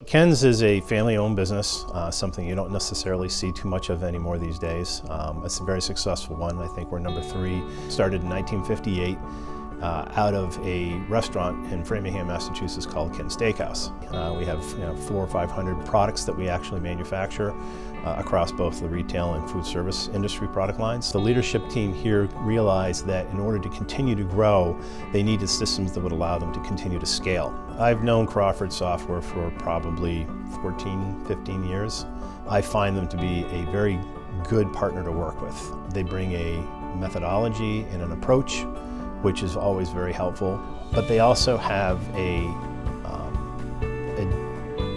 Ken's is a family-owned business, something you don't necessarily see too much of anymore these days. It's a very successful one. I think we're number 3. Started in 1958 out of a restaurant in Framingham, Massachusetts called Ken's Steakhouse. We have 400 or 500 products that we actually manufacture across both the retail and food service industry product lines. The leadership team here realized that in order to continue to grow, they needed systems that would allow them to continue to scale. I've known Crawford Software for probably 14, 15 years. I find them to be a very good partner to work with. They bring a methodology and an approach which is always very helpful, but they also have a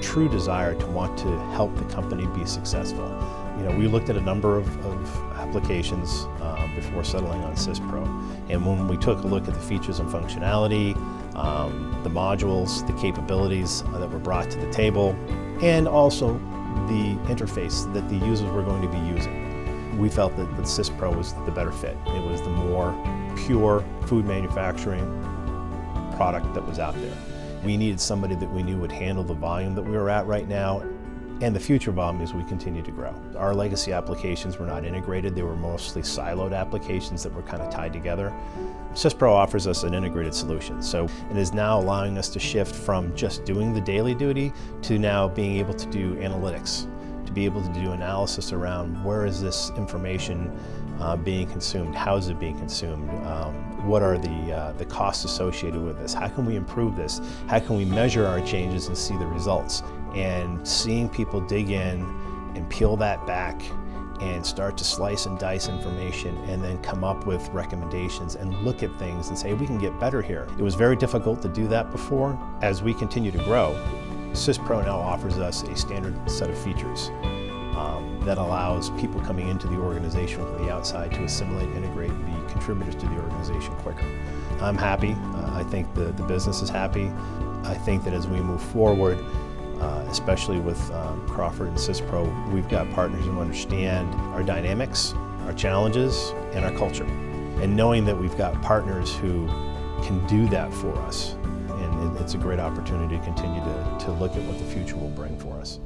true desire to want to help the company be successful. We looked at a number of applications before settling on Syspro, and when we took a look at the features and functionality, the modules, the capabilities that were brought to the table, and also the interface that the users were going to be using, we felt that Syspro was the better fit. It was the more pure food manufacturing product that was out there. We needed somebody that we knew would handle the volume that we were at right now and the future volume as we continue to grow. Our legacy applications were not integrated. They were mostly siloed applications that were kind of tied together. Syspro offers us an integrated solution, so it is now allowing us to shift from just doing the daily duty to now being able to do analytics, to be able to do analysis around where is this information being consumed, how is it being consumed, what are the costs associated with this, how can we improve this, how can we measure our changes and see the results. And seeing people dig in and peel that back and start to slice and dice information and then come up with recommendations and look at things and say, we can get better here. It was very difficult to do that before. As we continue to grow, Syspro now offers us a standard set of features that allows people coming into the organization from the outside to assimilate, integrate, and be contributors to the organization quicker. I'm happy. I think the business is happy. I think that as we move forward, especially with Crawford and Syspro, we've got partners who understand our dynamics, our challenges, and our culture. And knowing that we've got partners who can do that for us, and it's a great opportunity to continue to look at what the future will bring for us.